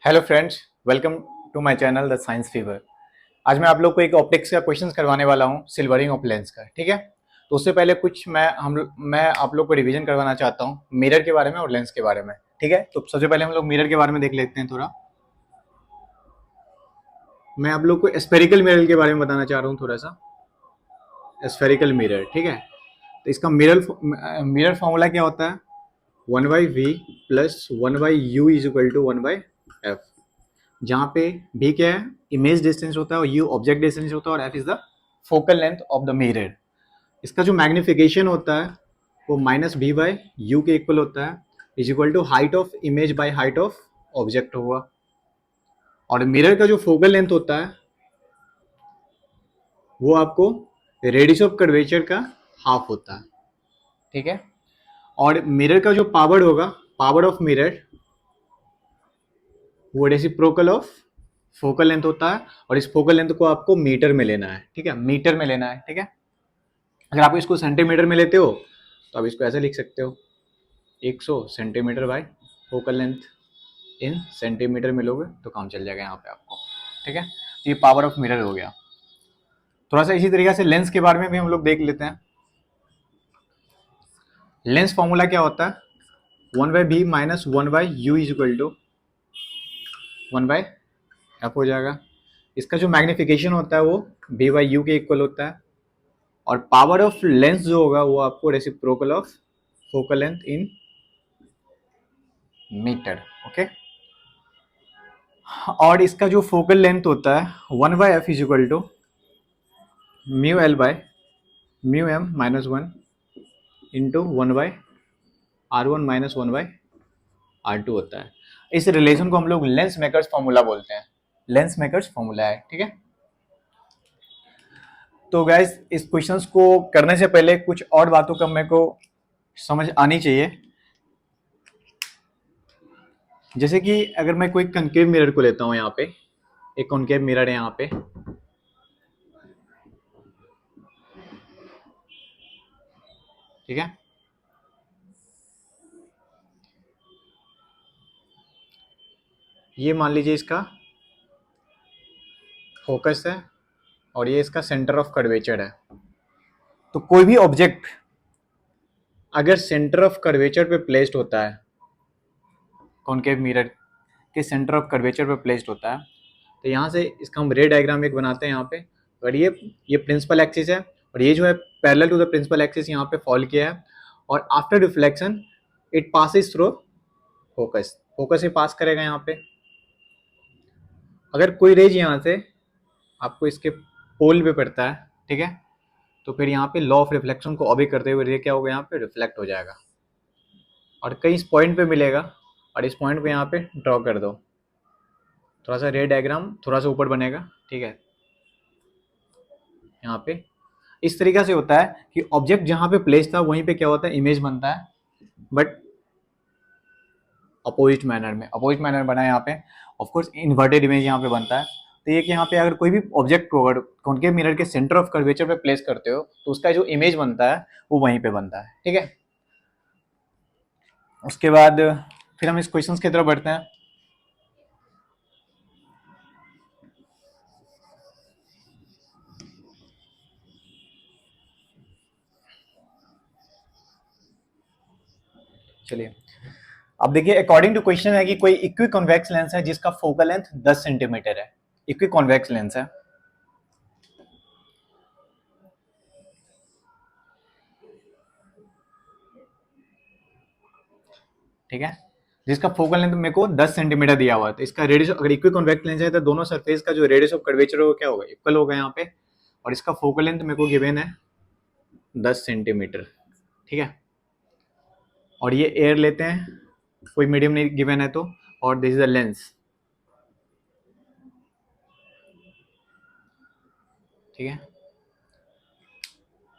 Hello friends, welcome to my channel the science fever. आज मैं आप लोग को एक ऑप्टिक्स का क्वेश्चंस करवाने वाला हूँ, सिल्वरिंग ऑफ लेंस का। ठीक है, तो उससे पहले कुछ मैं आप लोग को रिवीजन करवाना चाहता हूँ मिरर के बारे में और लेंस के बारे में। ठीक है, तो सबसे पहले हम लोग मिरर के बारे में देख लेते हैं थोड़ा। मैं आप लोग को स्फेरिकल मिरर के बारे में बताना चाह रहा हूँ थोड़ा सा। स्फेरिकल मिरर, ठीक है। तो इसका मिरर फॉर्मूला क्या होता है? 1/v plus 1/u is equal to 1/f, जहाँ पे v क्या है? इमेज डिस्टेंस होता है, और u ऑब्जेक्ट डिस्टेंस होता है, और f is the focal length of the mirror. इसका जो मैग्निफिकेशन होता है वो -v/u के इक्वल होता है, is equal to height of image by height of object हुआ। और मिरर का जो फोकल लेंथ होता है वो आपको रेडियस ऑफ कर्वेचर का हाफ होता है। ठीक है, और मिरर का जो पावर होगा, पावर ऑफ मिरर, वो रेसिप्रोकल ऑफ फोकल लेंथ होता है। और इस फोकल लेंथ को आपको मीटर में लेना है। ठीक है, मीटर में लेना है। ठीक है, अगर आप इसको सेंटीमीटर में लेते हो तो आप इसको ऐसे लिख सकते हो, 100 सेंटीमीटर बाय फोकल लेंथ इन सेंटीमीटर में लोगे तो काम चल जाएगा यहाँ पे आपको। ठीक है, तो ये पावर ऑफ मिरर हो गया। थोड़ा सा इसी तरीके से लेंस के बारे में भी हम लोग देख लेते हैं। लेंस फॉर्मूला क्या होता है? 1/b minus 1/u is equal to 1/f हो जाएगा। इसका जो मैग्निफिकेशन होता है वो b/u के इक्वल होता है, और पावर ऑफ लेंस जो होगा वो आपको reciprocal of focal length in metre. Okay, और इसका जो फोकल लेंथ होता है 1/f is equal to mu L by mu M minus 1 into 1/r1 minus 1/r2 होता है। इस रिलेशन को हम लोग लेंस मेकर्स फॉर्मूला बोलते हैं। लेंस मेकर्स फॉर्मूला है। ठीक है, तो गाइस इस क्वेश्चंस को करने से पहले कुछ और बातों का मेरे को समझ आनी चाहिए। जैसे कि अगर मैं कोई कनकेव मिरर को लेता हूँ, यहाँ पे एक कॉनकेव मिरर है यहाँ पे, ठीक है। ये मान लीजिए इसका फोकस है, और ये इसका सेंटर ऑफ कर्वेचर है। तो कोई भी ऑब्जेक्ट अगर सेंटर ऑफ कर्वेचर पे प्लेस्ड होता है, कॉनकेव मिरर के सेंटर ऑफ कर्वेचर पे प्लेस्ड होता है, तो यहाँ से इसका हम रे डायग्राम एक बनाते हैं यहाँ पे। अगर ये प्रिंसिपल एक्सिस है, और ये जो है parallel to the principal axis यहाँ पे फॉल किया है, और after reflection it passes through focus, focus से पास करेगा यहाँ पे। अगर कोई रेज यहाँ से आपको इसके पोल पे पड़ता है, ठीक है, तो फिर यहाँ पे लॉ ऑफ रिफ्लेक्शन को ऑबे करते हुए रे क्या होगा, यहाँ पे रिफ्लेक्ट हो जाएगा, और कहीं इस पॉइंट पे मिलेगा, और इस पॉइंट पे यहाँ पे ड्रॉ कर दो। थोड़ा सा रे डायग्राम थोड़ा सा ऊपर बनेगा, ठीक है। यहाँ पे इस तरीके से होता है कि ऑब्जेक्ट जहाँ पे प्लेस था वहीं पे क्या होता है, इमेज बनता है, बट अपोजिट मैनर बना है यहाँ पे। ऑफकोर्स इन्वर्टेड इमेज यहाँ पे बनता है। तो ये कि यहाँ पे अगर कोई भी ऑब्जेक्ट को अगर कॉनकेव मिरर के सेंटर ऑफ कर्वेचर पे प्लेस करते हो तो उसका जो इमेज बनता है वो वहीं पे बनता है। ठीक है, उसके बाद फिर हम इस क्वेश्चंस की तरफ बढ़ते हैं। चलिए, अब देखिए, अकॉर्डिंग टू क्वेश्चन है कि कोई इक्वी कॉन्वेक्स लेंस है जिसका फोकल लेंथ 10 सेंटीमीटर है। इक्वी कॉन्वेक्स लेंस है, ठीक है, जिसका फोकल लेंथ मेरे को 10 सेंटीमीटर दिया हुआ है। तो इसका रेडियस, अगर इक्वी कॉन्वेक्स लेंस है तो दोनों सरफेस का जो रेडियस ऑफ कर्वेचर होगा क्या होगा, इक्वल होगा यहाँ पे। और इसका फोकल लेंथ मेरे को गिवन है 10 सेंटीमीटर, ठीक है। और ये एयर लेते हैं, कोई मीडियम नहीं गिवन है तो, और दिस इज द लेंस, ठीक है।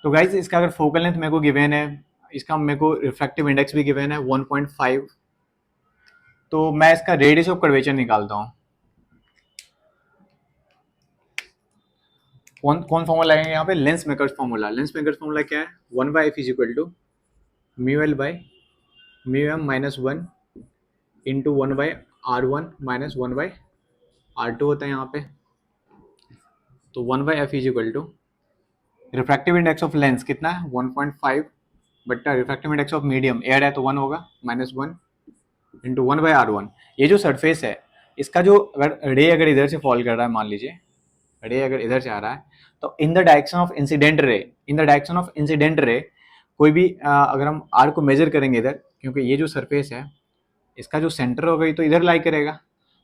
तो गाइज इसका अगर फोकल लेंथ मेरे को गिवन है, इसका मेरे को रिफ्रैक्टिव इंडेक्स भी गिवन है 1.5, तो मैं इसका रेडियस ऑफ कर्वेचर निकालता हूँ। कौन कौन फॉर्मूला लगेगा यहाँ पे? Lens makers formula. Lens makers formula क्या है? 1/f is equal to mu L by mu M minus 1 into 1/r1 R1 minus 1/R2 होता है यहाँ पे। तो 1/f is equal to refractive index of lens कितना है 1.5 बट्टा refractive index of medium air है तो 1 होगा -1 इंटू 1/R1। ये जो सरफेस है इसका जो अगर रे अगर इधर से फॉल कर रहा है, मान लीजिए रे अगर इधर से आ रहा है, तो in the direction of incident ray, in the direction of incident ray कोई भी अगर हम आर को मेजर करेंगे इधर, क्योंकि ये जो सरफेस है इसका जो सेंटर होगा ये तो इधर लाई करेगा,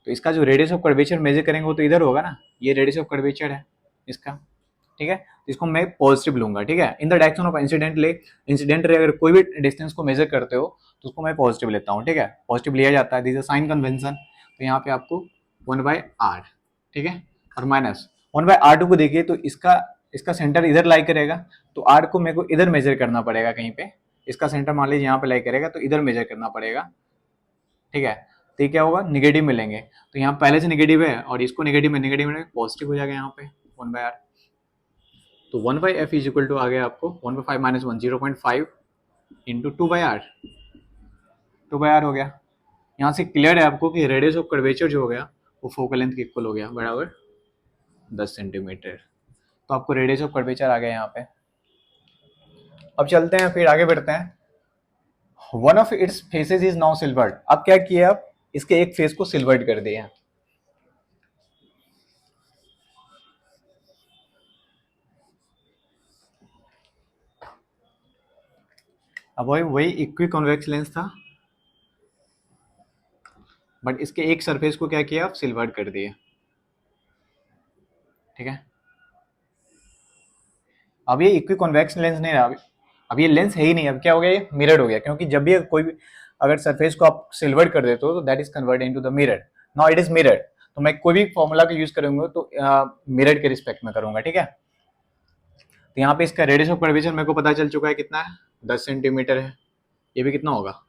तो इसका जो रेडियस ऑफ कर्वेचर मेजर करेंगे वो तो इधर होगा ना, ये रेडियस ऑफ कर्वेचर है इसका। ठीक है, इसको मैं पॉजिटिव लूंगा। ठीक है, in the direction of incident ray अगर कोई भी डिस्टेंस को मेजर करते हो तो उसको मैं पॉजिटिव लेता हूँ। ठीक है, पॉजिटिव लिया जाता है, दिस इज साइन कन्वेंशन। तो यहाँ पे आपको 1/r, ठीक है, और माइनस 1/r2 को देखिए तो इसका इसका सेंटर इधर लाई करेगा, तो r को मेरे को इधर मेजर करना पड़ेगा कहीं पे, इसका सेंटर मान लीजिए यहाँ पे लाई करेगा तो इधर मेजर करना पड़ेगा। ठीक है, तो ये क्या होगा, निगेटिव मिलेंगे, तो यहाँ पहले से निगेटिव है और इसको निगेटिव में पॉजिटिव हो जाएगा यहाँ पे 1/r। तो 1/f इज इक्वल टू आ गया आपको 1/5 माइनस 1 0.5 इंटू 2/r, 2/r हो गया। यहाँ से क्लियर है आपको कि रेडियस ऑफ कर्वेचर जो हो गया वो फोकल लेंथ के इक्वल हो गया, बराबर 10 सेंटीमीटर। तो आपको रेडियस ऑफ कर्वेचर आ गया यहाँ पे। अब चलते हैं, फिर आगे बढ़ते हैं। One of its faces is now silvered. अब क्या किया, आप इसके एक फेस को सिल्वर्ड कर दिया। अब वही इक्वी कॉन्वेक्स लेंस था, बट इसके एक सरफेस को क्या किया, आप सिल्वर्ड कर दिए। ठीक है, अब ये इक्वी कॉन्वेक्स लेंस नहीं रहा, अब ये लेंस है ही नहीं, अब क्या हो गया, ये मिरर हो गया, क्योंकि जब भी कोई भी अगर सरफेस को आप सिल्वर्ड कर देते हो तो that is convert into the mirror. Now it is mirror, तो मैं कोई भी फॉर्मूला का यूज करूंगा तो मिरर के रिस्पेक्ट में करूंगा। ठीक है, तो यहाँ पे इसका रेडियस ऑफ कर्वेचर मेरे को पता चल चुका है कितना है, 10 सेंटीमीटर है। ये भी कितना होगा,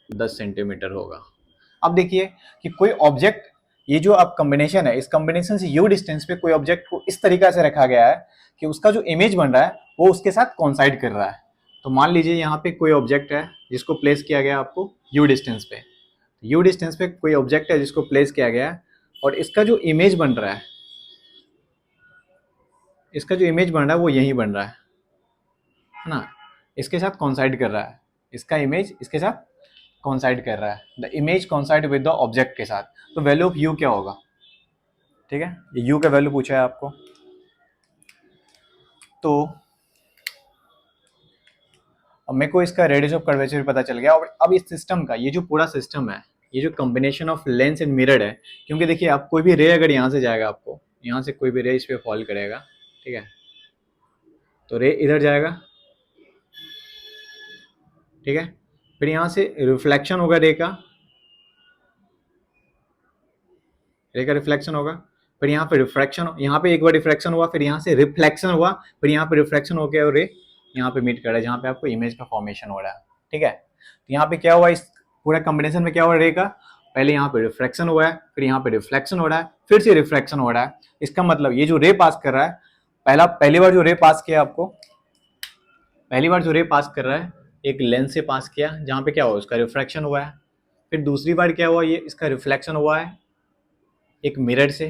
10 सेंटीमीटर होगा। अब देखिए कि कोई ऑब्जेक्ट, ये जो अब कॉम्बिनेशन है, इस कॉम्बिनेशन से यू डिस्टेंस पे कोई ऑब्जेक्ट को इस तरीका से रखा गया है कि उसका जो इमेज बन रहा है वो उसके साथ कॉन्साइड कर रहा है। तो मान लीजिए यहाँ पे कोई ऑब्जेक्ट है जिसको प्लेस किया गया आपको यू डिस्टेंस पे, यू डिस्टेंस पे कोई ऑब्जेक्ट है जिसको प्लेस किया गया है, और इसका जो इमेज बन रहा है, इसका जो इमेज बन रहा है वो यही बन रहा है ना, इसके साथ कॉन्साइड कर रहा है, इसका इमेज इसके साथ कॉन्साइड कर रहा है, the image कॉन्साइड with the object के साथ। तो वैल्यू ऑफ यू क्या होगा, ठीक है, ये यू का वैल्यू पूछा है आपको। तो अब मेरे को इसका रेडियस ऑफ कर्वेचर भी पता चल गया। और अब इस सिस्टम का, ये जो पूरा सिस्टम है, ये जो combination of lens and mirror है, क्योंकि देखिए आप कोई भी रे अगर यहाँ से जाएगा, आपको यहाँ से कोई भी रे इस पे फॉल करेगा, ठीक है, तो रे इधर जाएगा, ठीक है, फिर यहाँ से रिफ्लेक्शन होगा रे का रिफ्लेक्शन होगा, फिर यहाँ पे रिफ्रैक्शन, यहाँ पे एक बार रिफ्रैक्शन हुआ, फिर यहाँ से रिफ्लेक्शन हुआ, फिर यहाँ पे रिफ्लेक्शन हो गया और रे यहाँ पे मीट कर रहा है जहाँ पे आपको इमेज का फॉर्मेशन हो रहा है। ठीक है, तो यहाँ पे क्या हुआ, इस पूरा कॉम्बिनेशन में क्या हुआ रे का, पहले यहाँ पे रिफ्लेक्शन हुआ है, फिर यहाँ पे रिफ्लेक्शन हो रहा है, फिर से रिफ्लेक्शन हो रहा है। इसका मतलब ये जो रे पास कर रहा है, पहली बार जो रे पास किया आपको, पहली बार जो रे पास कर रहा है एक लेंस से पास किया जहाँ पे क्या हुआ, उसका रिफ्रैक्शन हुआ है, फिर दूसरी बार क्या हुआ, ये इसका रिफ्लेक्शन हुआ है एक मिरर से,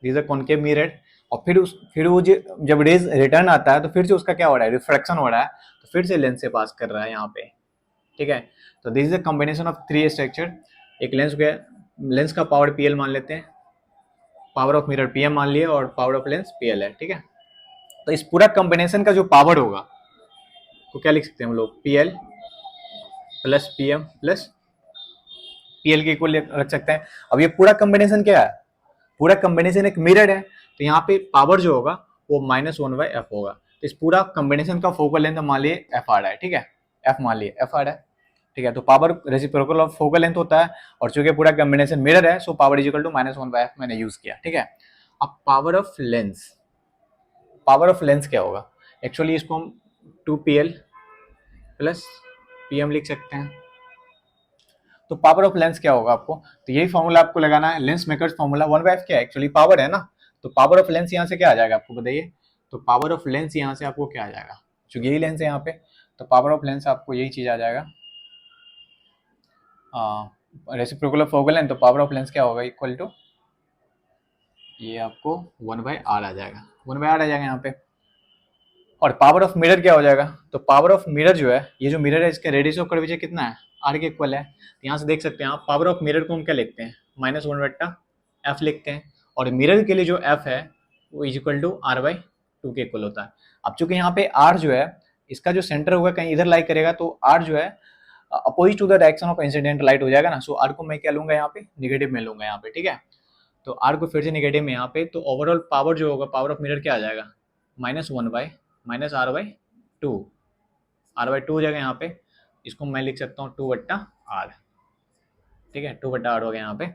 दिस अ कॉनकेव मिरर, और फिर वो जब रेज रिटर्न आता है तो फिर से उसका क्या हो रहा है, रिफ्रैक्शन हो रहा है, तो फिर से लेंस से पास कर रहा है यहाँ पे। ठीक है, तो this is a combination of 3 structure. एक लेंस गया, लेंस का पावर पीएल मान लेते हैं, पावर ऑफ मिरर पीएम मान लिया, और पावर ऑफ लेंस पीएल है। ठीक है, तो इस पूरा कॉम्बिनेशन का जो पावर होगा तो क्या लिख सकते हैं हम लोग, PL plus PM plus PL के इक्वल रख सकते हैं। अब ये पूरा कॉम्बिनेशन क्या है, पूरा कॉम्बिनेशन एक मिरर है, तो यहाँ पे पावर जो होगा वो -1/f होगा। तो इस पूरा कॉम्बिनेशन का फोकल लेंथ मान लिए एफ आर है। ठीक है, एफ मान लिए एफ आर है। ठीक है, तो power reciprocal of focal length होता है, और चूंकि पूरा कॉम्बिनेशन मिरर है so power is equal to -1/f मैंने यूज किया। ठीक है, अब power of lens, power of lens क्या होगा, एक्चुअली इसको हम 2pl प्लस pm लिख सकते हैं। तो पावर ऑफ लेंस क्या होगा आपको, तो यही फॉर्मूला आपको लगाना है, लेंस मेकर्स फॉर्मूला 1/f क्या है, एक्चुअली पावर है ना, तो पावर ऑफ लेंस यहाँ से क्या आ जाएगा आपको बताइए, तो पावर ऑफ लेंस यहाँ से आपको क्या आ जाएगा, चूंकि यही लेंस है यहाँ पे, तो पावर ऑफ लेंस आपको यही चीज आ जाएगा, रेसिप्रोकल ऑफ फोकल लेंथ, तो पावर ऑफ लेंस क्या होगा, इक्वल टू ये आपको 1/r आ जाएगा, 1/r आ जाएगा यहाँ पे। और पावर ऑफ मिरर क्या हो जाएगा, तो पावर ऑफ मिरर जो है, ये जो मिरर है इसका रेडियस ऑफ कर्वेचर कितना है, आर के इक्वल है। तो यहाँ से देख सकते हैं आप, पावर ऑफ मिरर को हम क्या लिखते हैं, -1/f लिखते हैं। और मिरर के लिए जो f है वो इज इक्वल टू r/2 के इक्वल होता है। अब चूंकि यहाँ पे r जो है, इसका जो सेंटर होगा कहीं इधर लाई करेगा, तो r जो है opposite to the direction of incident light हो जाएगा ना। सो r को मैं क्या लूंगा यहाँ पे, निगेटिव में लूंगा यहाँ पे, ठीक है। तो r को फिर से निगेटिव में यहाँ पे, तो ओवरऑल पावर जो होगा, पावर ऑफ मिरर क्या आ जाएगा, -1/-r/2, r/2 हो जाएगा यहाँ पे। इसको मैं लिख सकता हूँ 2/r, ठीक है, 2/r हो गया यहाँ पे।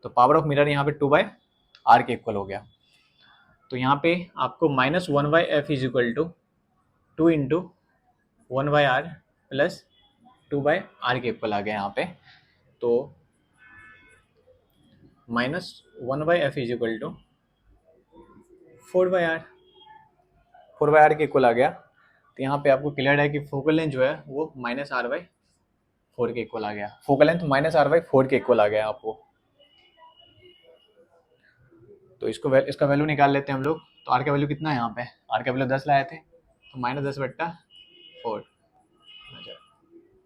तो पावर ऑफ मिरर यहाँ पे 2/r के इक्वल हो गया। तो यहाँ पे आपको -1/f is equal to 2 into 1/r plus 2/r के इक्वल आ गया यहाँ पे। तो -1/f is equal to 4/r, 4/r के इक्वल आ गया। तो यहाँ पे आपको क्लियर है कि फोकल लेंथ जो है वो -r/4 के इक्वल आ गया, फोकल लेंथ -r/4 के इक्वल आ गया आपको। तो इसका वैल्यू निकाल लेते हैं हम लोग। तो आर का वैल्यू कितना है यहाँ पे, आर का वैल्यू 10 लाए थे, तो -10/4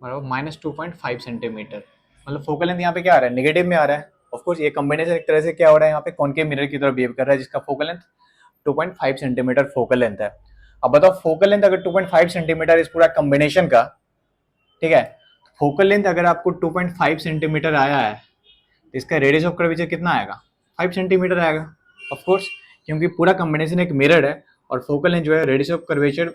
बराबर -2.5 सेंटीमीटर। मतलब फोकल लेंथ यहाँ पे क्या आ रहा है, नेगेटिव में आ रहा है। ऑफकोर्स ये कॉम्बिनेशन एक तरह से क्या हो रहा है, यहाँ पे कॉनकेव मिरर की तरह बिहेव कर रहा है, जिसका focal length 2.5 centimetre focal length है। अब बताओ फोकल लेंथ अगर 2.5 सेंटीमीटर इस पूरा कॉम्बिनेशन का, ठीक है, फोकल लेंथ अगर आपको 2.5 सेंटीमीटर आया है, तो इसका रेडियस ऑफ कर्वेचर कितना आएगा, 5 सेंटीमीटर आएगा। ऑफ कोर्स क्योंकि पूरा कॉम्बिनेशन एक मिरर है, और फोकल लेंथ जो है radius of curvature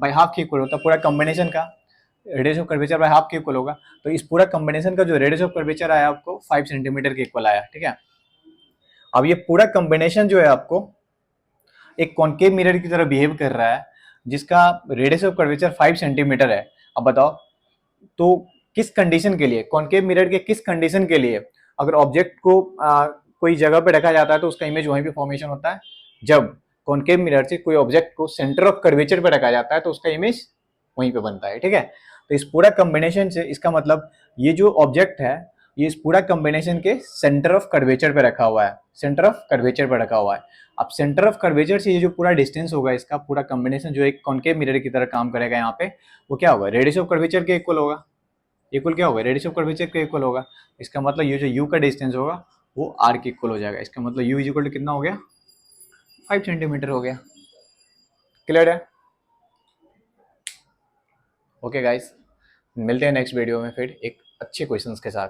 by half के इक्वल होता है, पूरा कॉम्बिनेशन का radius of curvature by half के इक्वल होगा। तो इस पूरा कॉम्बिनेशन का जो रेडियस ऑफ कर्वेचर आया आपको 5 सेंटीमीटर के इक्वल आया, ठीक है। अब ये पूरा कॉम्बिनेशन जो है आपको एक कॉनकेव मिरर की तरह बिहेव कर रहा है, जिसका रेडियस ऑफ कर्वेचर 5 सेंटीमीटर है। अब बताओ तो किस कंडीशन के लिए, कॉनकेव मिरर के किस कंडीशन के लिए अगर ऑब्जेक्ट को कोई जगह पे रखा जाता है तो उसका इमेज वहीं पे फॉर्मेशन होता है, जब कॉनकेव मिरर से कोई ऑब्जेक्ट को सेंटर ऑफ कर्वेचर पे रखा जाता है तो उसका इमेज वहीं पे बनता है, ठीक है। तो इस पूरा कॉम्बिनेशन से इसका मतलब ये जो ऑब्जेक्ट है, ये इस पूरा कॉम्बिनेशन के सेंटर ऑफ कर्वेचर पे रखा हुआ है, सेंटर ऑफ कर्वेचर पे रखा हुआ है। अब सेंटर ऑफ कर्वेचर से ये जो पूरा डिस्टेंस होगा, इसका पूरा कॉम्बिनेशन जो एक कॉनकेव मिरर की तरह काम करेगा यहाँ पे, वो क्या होगा, रेडियस ऑफ कर्वेचर के इक्वल होगा। इक्वल क्या होगा, रेडियस ऑफ कर्वेचर के इक्वल होगा। इसका मतलब ये जो यू का डिस्टेंस होगा वो आर के इक्वल हो जाएगा। इसका मतलब यू इज इक्वल टू कितना हो गया, 5 सेंटीमीटर हो गया। क्लियर है। ओके गाइस, मिलते हैं नेक्स्ट वीडियो में फिर एक अच्छे क्वेश्चंस के साथ।